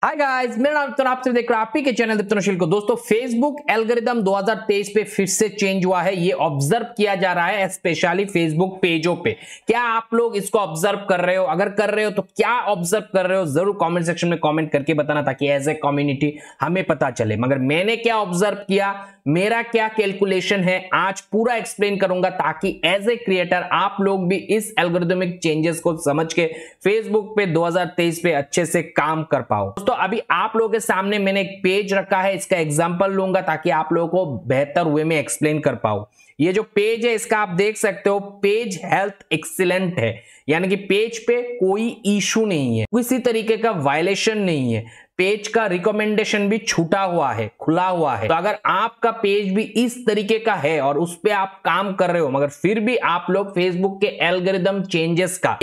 Hi guys, मेरा नाम तो आपसे देख रहे हैं आप ही के चैनल दीप्तनशील को। दोस्तों, फेसबुक एल्गोरिदम 2023 पे फिर से चेंज हुआ है। ये ऑब्जर्व किया जा रहा है स्पेशली फेसबुक पेजों पे। क्या आप लोग इसको ऑब्जर्व कर रहे हो? अगर कर रहे हो तो क्या ऑब्जर्व कर रहे हो जरूर कमेंट सेक्शन में कमेंट करके बताना, ताकि एज ए कम्युनिटी हमें पता चले। मगर मैंने क्या ऑब्जर्व किया, मेरा क्या कैलकुलेशन है, आज पूरा एक्सप्लेन करूंगा, ताकि एज ए क्रिएटर आप लोग भी इस एल्गोरिदमिक चेंजेस को समझ के फेसबुक पे 2023 पे अच्छे से काम कर पाओ। दोस्तों, अभी आप लोगों के सामने मैंने एक पेज रखा है, इसका एग्जांपल लूंगा ताकि आप लोगों को बेहतर वे में एक्सप्लेन कर पाओ। ये जो पेज है इसका आप देख सकते हो, पेज हेल्थ एक्सीलेंट है, यानी कि पेज पे कोई इशू नहीं है, किसी तरीके का वायलेशन नहीं है। पेज का रिकमेंडेशन भी छूटा हुआ है, खुला हुआ है। तो अगर आपका पेज भी इस तरीके का है और उस पे आप काम कर रहे हो, मगर फिर भी आप लोग फेसबुक के एल्गोरिदम चेंजेस का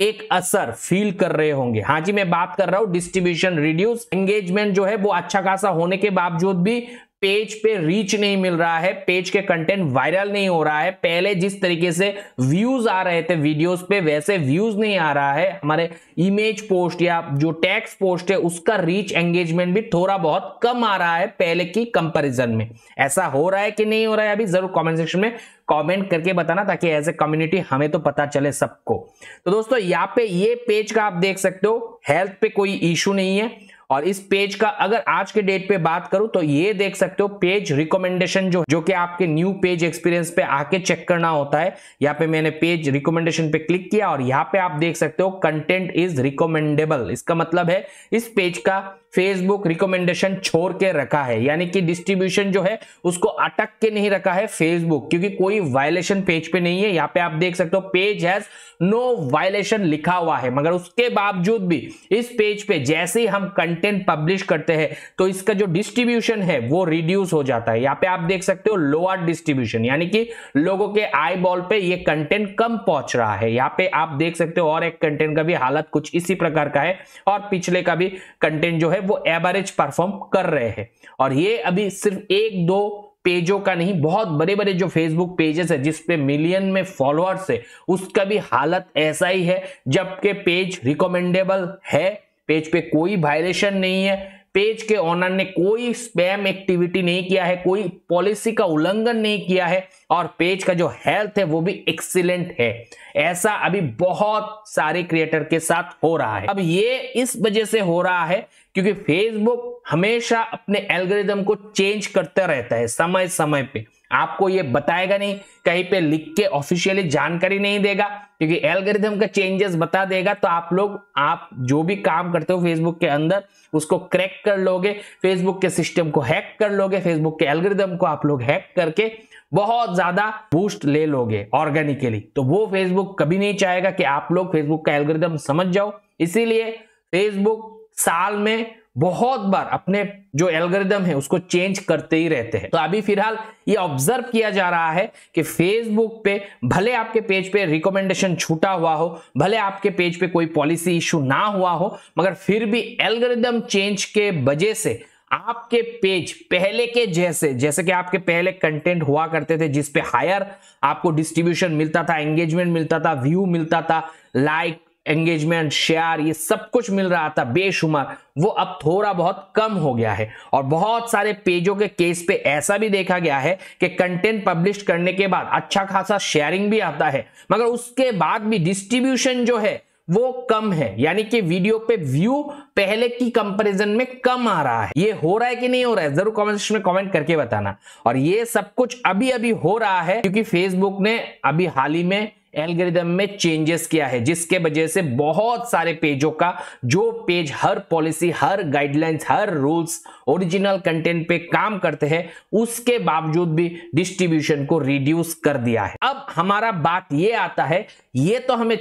एक असर फील कर रहे होंगे। हाँ जी, मैं बात कर रहा हूं डिस्ट्रीब्यूशन रिड्यूस, एंगेजमेंट जो है वो अच्छा खासा होने के बावजूद भी पेज पे रीच नहीं मिल रहा है, पेज के कंटेंट वायरल नहीं हो रहा है। पहले जिस तरीके से व्यूज आ रहे थे वीडियोस पे, वैसे व्यूज नहीं आ रहा है। हमारे इमेज पोस्ट या जो टेक्स्ट पोस्ट है उसका रीच एंगेजमेंट भी थोड़ा बहुत कम आ रहा है पहले की कंपैरिजन में। ऐसा हो रहा है कि नहीं हो रहा है, अभी जरूर कमेंट सेक्शन में कमेंट करके बताना, ताकि एज ए कम्युनिटी हमें तो पता चले सबको। तो दोस्तों, यहाँ पे ये पेज का आप देख सकते हो, हेल्थ पे कोई इशू नहीं है। और इस पेज का अगर आज के डेट पे बात करूं तो ये देख सकते हो, पेज रिकमेंडेशन जो कि आपके न्यू पेज एक्सपीरियंस पे आके चेक करना होता है। यहाँ पे मैंने पेज रिकमेंडेशन पे क्लिक किया और यहाँ पे आप देख सकते हो कंटेंट इज रिकमेंडेबल। इसका मतलब है इस पेज का फेसबुक रिकमेंडेशन छोड़ के रखा है, यानी कि डिस्ट्रीब्यूशन जो है उसको अटक के नहीं रखा है फेसबुक, क्योंकि कोई वायलेशन पेज पे नहीं है। यहाँ पे आप देख सकते हो पेज हैज नो वायलेशन लिखा हुआ है, मगर उसके बावजूद भी इस पेज पे जैसे ही हम कंटेंट पब्लिश करते हैं तो इसका जो डिस्ट्रीब्यूशन है वो रिड्यूस हो जाता है। यहाँ पे आप देख सकते हो लोअर डिस्ट्रीब्यूशन, यानी कि लोगों के आई बॉल पे ये कंटेंट कम पहुंच रहा है। यहाँ पे आप देख सकते हो और एक कंटेंट का भी हालत कुछ इसी प्रकार का है, और पिछले का भी कंटेंट जो है वो एवरेज परफॉर्म कर रहे हैं। और ये अभी सिर्फ एक दो पेजों का नहीं, बहुत बड़े बड़े जो फेसबुक पेजेस है जिसपे मिलियन में फॉलोअर्स है, उसका भी हालत ऐसा ही है। जबकि पेज रिकमेंडेबल है, पेज पे कोई वायलेशन नहीं है, पेज के ओनर ने कोई स्पैम एक्टिविटी नहीं किया है, कोई पॉलिसी का उल्लंघन नहीं किया है, और पेज का जो हेल्थ है वो भी एक्सीलेंट है। ऐसा अभी बहुत सारे क्रिएटर के साथ हो रहा है। अब ये इस वजह से हो रहा है क्योंकि फेसबुक हमेशा अपने एल्गोरिदम को चेंज करता रहता है, समय समय पे आपको ये बताएगा नहीं, कहीं पे लिख के ऑफिशियली जानकारी नहीं देगा, क्योंकि एल्गोरिदम का चेंजेस बता देगा तो आप जो भी काम करते हो फेसबुक के अंदर उसको क्रैक कर लोगे, फेसबुक के सिस्टम को हैक कर लोगे, फेसबुक के एल्गोरिदम को आप लोग हैक करके बहुत ज्यादा बूस्ट ले लोगे ऑर्गेनिकली। तो वो फेसबुक कभी नहीं चाहेगा कि आप लोग फेसबुक का एल्गोरिदम समझ जाओ। इसीलिए फेसबुक साल में बहुत बार अपने जो एल्गोरिदम है उसको चेंज करते ही रहते हैं। तो अभी फिलहाल ये ऑब्जर्व किया जा रहा है कि फेसबुक पे भले आपके पेज पे रिकमेंडेशन छूटा हुआ हो, भले आपके पेज पे कोई पॉलिसी इशू ना हुआ हो, मगर फिर भी एल्गोरिदम चेंज के वजह से आपके पेज पहले के जैसे कि आपके पहले कंटेंट हुआ करते थे जिसपे हायर आपको डिस्ट्रीब्यूशन मिलता था, एंगेजमेंट मिलता था, व्यू मिलता था, लाइक, एंगेजमेंट, शेयर, ये सब कुछ मिल रहा था बेशुमार, वो अब थोड़ा बहुत कम हो गया है। और बहुत सारे पेजों के केस पे ऐसा भी देखा गया है कि कंटेंट पब्लिश करने के बाद अच्छा खासा शेयरिंग भी आता है, मगर उसके बाद भी डिस्ट्रीब्यूशन जो है वो कम है, यानी कि वीडियो पे व्यू पहले की कंपैरिजन में कम आ रहा है। ये हो रहा है कि नहीं हो रहा है जरूर कमेंट सेक्शन में कमेंट करके बताना। और ये सब कुछ अभी हो रहा है क्योंकि फेसबुक ने अभी हाल ही में एल्गोरिदम में चेंजेस किया है, जिसके वजह से बहुत सारे पेजों का जो पेज हर पॉलिसी, हर गाइडलाइंस, हर रूल्स, ओरिजिनल कंटेंट पे काम करते हैं, उसके बावजूद भी डिस्ट्रीब्यूशन को रिड्यूस कर दिया है। अब हमारा बात ये आता है, ये तो हमें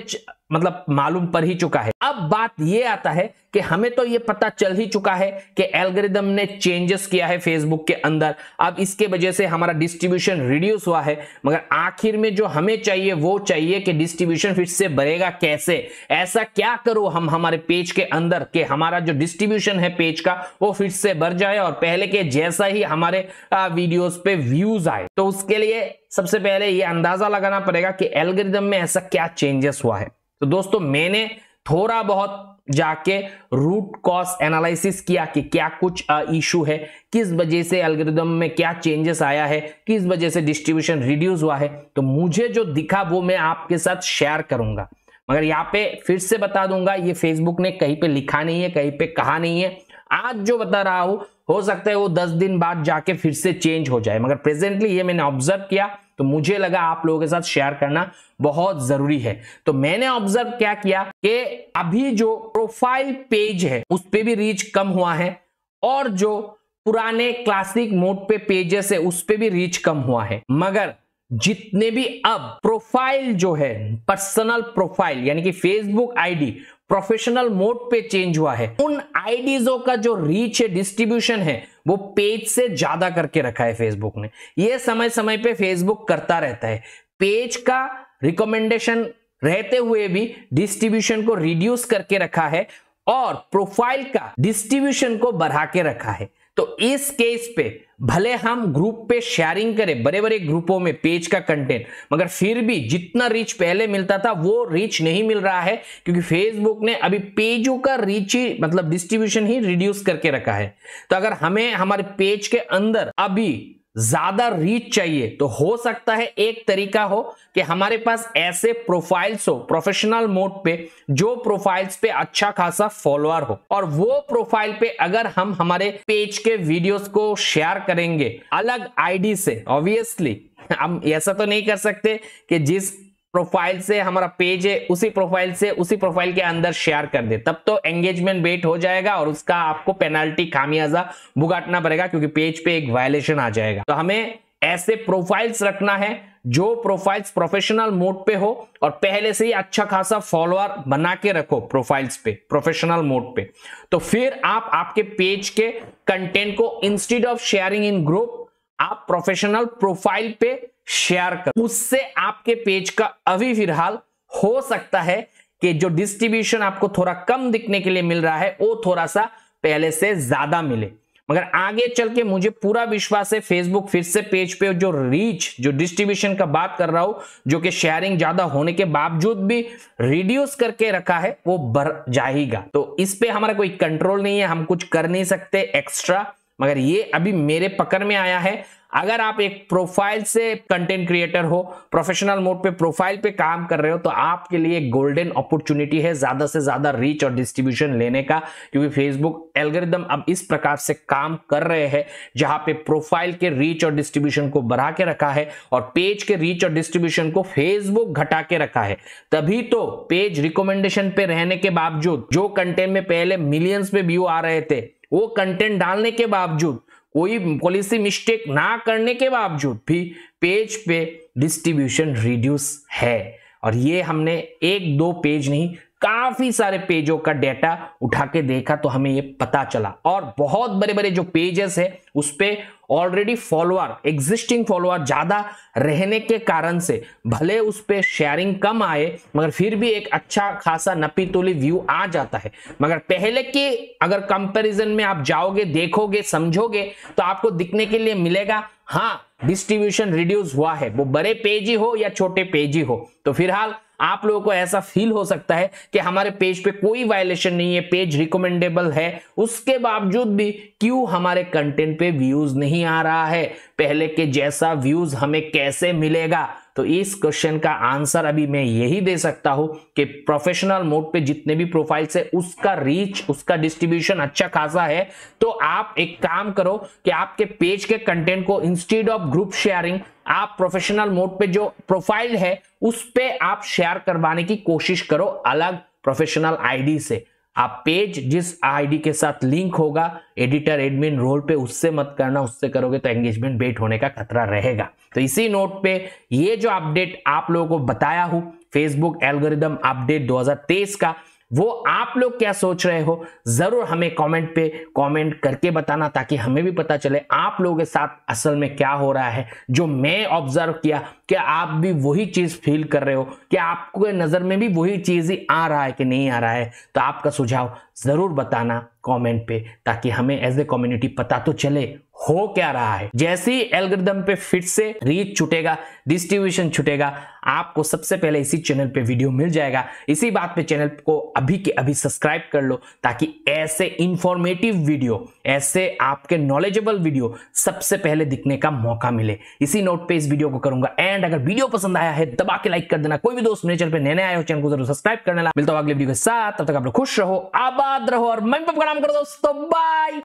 मतलब मालूम पड़ ही चुका है। अब बात ये आता है कि हमें तो ये पता चल ही चुका है कि एल्गोरिदम ने चेंजेस किया है फेसबुक के अंदर, अब इसके वजह से हमारा डिस्ट्रीब्यूशन रिड्यूस हुआ है। मगर आखिर में जो हमें चाहिए वो चाहिए कि डिस्ट्रीब्यूशन फिर से बढ़ेगा कैसे, ऐसा क्या करो हम हमारे पेज के अंदर कि हमारा जो डिस्ट्रीब्यूशन है पेज का वो फिर से बढ़ जाए और पहले के जैसा ही हमारे वीडियोस पे व्यूज आए। तो उसके लिए सबसे पहले ये अंदाजा लगाना पड़ेगा कि एल्गोरिदम में ऐसा क्या चेंजेस हुआ है। तो दोस्तों, मैंने थोड़ा बहुत जाके रूट कॉज एनालिसिस किया कि क्या कुछ इशू है, किस वजह से एल्गोरिदम में क्या चेंजेस आया है, किस वजह से डिस्ट्रीब्यूशन रिड्यूस हुआ है। तो मुझे जो दिखा वो मैं आपके साथ शेयर करूंगा, मगर यहाँ पे फिर से बता दूंगा, ये फेसबुक ने कहीं पे लिखा नहीं है, कहीं पे कहा नहीं है। आज जो बता रहा हूं हो सकता है वो 10 दिन बाद जाके फिर से चेंज हो जाए, मगर प्रेजेंटली ये मैंने ऑब्जर्व किया तो मुझे लगा आप लोगों के साथ शेयर करना बहुत जरूरी है। तो मैंने ऑब्जर्व क्या किया कि अभी जो प्रोफाइल पेज है उस पे भी रीच कम हुआ है, और जो पुराने क्लासिक मोड पे पेजेस है उस पे भी रीच कम हुआ है। मगर जितने भी अब प्रोफाइल जो है पर्सनल प्रोफाइल यानी कि फेसबुक आईडी प्रोफेशनल मोड पे चेंज हुआ है, उन आईडीजों का जो रीच है, डिस्ट्रीब्यूशन है, वो पेज से ज्यादा करके रखा है फेसबुक ने। ये समय समय पे फेसबुक करता रहता है, पेज का रिकमेंडेशन रहते हुए भी डिस्ट्रीब्यूशन को रिड्यूस करके रखा है और प्रोफाइल का डिस्ट्रीब्यूशन को बढ़ा के रखा है। तो इस केस पे भले हम ग्रुप पे शेयरिंग करें बड़े बड़े ग्रुपों में पेज का कंटेंट, मगर फिर भी जितना रीच पहले मिलता था वो रीच नहीं मिल रहा है, क्योंकि फेसबुक ने अभी पेजों का रीच ही मतलब डिस्ट्रीब्यूशन ही रिड्यूस करके रखा है। तो अगर हमें हमारे पेज के अंदर अभी ज्यादा रीच चाहिए तो हो सकता है एक तरीका हो कि हमारे पास ऐसे प्रोफाइल्स हो प्रोफेशनल मोड पे, जो प्रोफाइल्स पे अच्छा खासा फॉलोअर हो, और वो प्रोफाइल पे अगर हम हमारे पेज के वीडियोस को शेयर करेंगे अलग आईडी से, ऑब्वियसली हम ऐसा तो नहीं कर सकते कि जिस प्रोफाइल से हमारा पेज है उसी प्रोफाइल से उसी प्रोफाइल के अंदर शेयर कर दे, तब तो एंगेजमेंट बेट हो जाएगा और उसका आपको पेनाल्टी खामियाजा भुगतना पड़ेगा, क्योंकि पेज पे एक वायलेशन आ जाएगा। तो हमें ऐसे प्रोफाइल्स रखना है जो प्रोफाइल्स प्रोफेशनल मोड पे हो और पहले से ही अच्छा खासा फॉलोअर बना के रखो प्रोफाइल्स पे प्रोफेशनल मोड पे। तो फिर आप आपके पेज के कंटेंट को instead of sharing in group आप प्रोफेशनल प्रोफाइल पे शेयर कर, उससे आपके पेज का अभी फिलहाल हो सकता है कि जो डिस्ट्रीब्यूशन आपको थोड़ा कम दिखने के लिए मिल रहा है वो थोड़ा सा पहले से ज्यादा मिले। मगर आगे चल के मुझे पूरा विश्वास है फेसबुक फिर से पेज पे जो रीच जो डिस्ट्रीब्यूशन का बात कर रहा हूं, जो कि शेयरिंग ज्यादा होने के बावजूद भी रिड्यूस करके रखा है, वो बढ़ जाएगा। तो इस पे हमारा कोई कंट्रोल नहीं है, हम कुछ कर नहीं सकते एक्स्ट्रा, मगर ये अभी मेरे पकड़ में आया है। अगर आप एक प्रोफाइल से कंटेंट क्रिएटर हो, प्रोफेशनल मोड पे प्रोफाइल पे काम कर रहे हो, तो आपके लिए गोल्डन अपॉर्चुनिटी है ज्यादा से ज्यादा रीच और डिस्ट्रीब्यूशन लेने का, क्योंकि फेसबुक एल्गोरिदम अब इस प्रकार से काम कर रहे हैं जहां पे प्रोफाइल के रीच और डिस्ट्रीब्यूशन को बढ़ा के रखा है और पेज के रीच और डिस्ट्रीब्यूशन को फेसबुक घटा के रखा है। तभी तो पेज रिकमेंडेशन पे रहने के बावजूद जो कंटेंट में पहले मिलियंस में व्यू आ रहे थे, वो कंटेंट डालने के बावजूद, कोई पॉलिसी मिस्टेक ना करने के बावजूद भी पेज पे डिस्ट्रीब्यूशन रिड्यूस है। और ये हमने एक दो पेज नहीं काफी सारे पेजों का डेटा उठा के देखा तो हमें ये पता चला। और बहुत बड़े बड़े जो पेजेस है उस पे ऑलरेडी फॉलोअर एग्जिस्टिंग फॉलोअर ज्यादा रहने के कारण से भले उस पे शेयरिंग कम आए, मगर फिर भी एक अच्छा खासा नपी तोली व्यू आ जाता है। मगर पहले के अगर कंपैरिजन में आप जाओगे, देखोगे, समझोगे तो आपको दिखने के लिए मिलेगा हाँ डिस्ट्रीब्यूशन रिड्यूस हुआ है, वो बड़े पेज ही हो या छोटे पेज ही हो। तो फिलहाल आप लोगों को ऐसा फील हो सकता है कि हमारे पेज पे कोई वायलेशन नहीं है, पेज रिकमेंडेबल है, उसके बावजूद भी क्यों हमारे कंटेंट पे व्यूज नहीं आ रहा है, पहले के जैसा व्यूज हमें कैसे मिलेगा। तो इस क्वेश्चन का आंसर अभी मैं यही दे सकता हूं कि प्रोफेशनल मोड पे जितने भी प्रोफाइल्स है उसका रीच उसका डिस्ट्रीब्यूशन अच्छा खासा है। तो आप एक काम करो कि आपके पेज के कंटेंट को इंस्टेड ऑफ ग्रुप शेयरिंग आप प्रोफेशनल मोड पे जो प्रोफाइल है उस पे आप शेयर करवाने की कोशिश करो अलग प्रोफेशनल आईडी से। आप पेज जिस आईडी के साथ लिंक होगा एडिटर एडमिन रोल पे उससे मत करना, उससे करोगे तो एंगेजमेंट बेट होने का खतरा रहेगा। तो इसी नोट पे ये जो अपडेट आप लोगों को बताया हूं फेसबुक एल्गोरिदम अपडेट 2023 का, वो आप लोग क्या सोच रहे हो जरूर हमें कमेंट पे कमेंट करके बताना, ताकि हमें भी पता चले आप लोगों के साथ असल में क्या हो रहा है। जो मैं ऑब्जर्व किया क्या आप भी वही चीज फील कर रहे हो, क्या आपको नजर में भी वही चीज ही आ रहा है कि नहीं आ रहा है। तो आपका सुझाव जरूर बताना। कमेंट पे, ताकि हमें एज ए कम्युनिटी पता तो चले हो क्या रहा है। जैसे ही एल्गोरिदम पे फिर से रीच छूटेगा, डिस्ट्रीब्यूशन छूटेगा, आपको सबसे पहले इसी चैनल पे वीडियो मिल जाएगा। इसी बात पे चैनल को अभी के अभी सब्सक्राइब कर लो, ताकि ऐसे इंफॉर्मेटिव वीडियो, ऐसे आपके नॉलेजेबल वीडियो सबसे पहले दिखने का मौका मिले। इसी नोट पे इस वीडियो को करूंगा एंड। अगर वीडियो पसंद आया है दबा के लाइक कर देना। कोई भी दोस्त मेरे चैनल पे नए आए हो, चैनल को जरूर सब्सक्राइब करने। मिलता हूं अगले वीडियो के साथ, तब तक आप लोग खुश रहो, आबाद रहो और मम्मी पापा का नाम करो दोस्तों। बाय।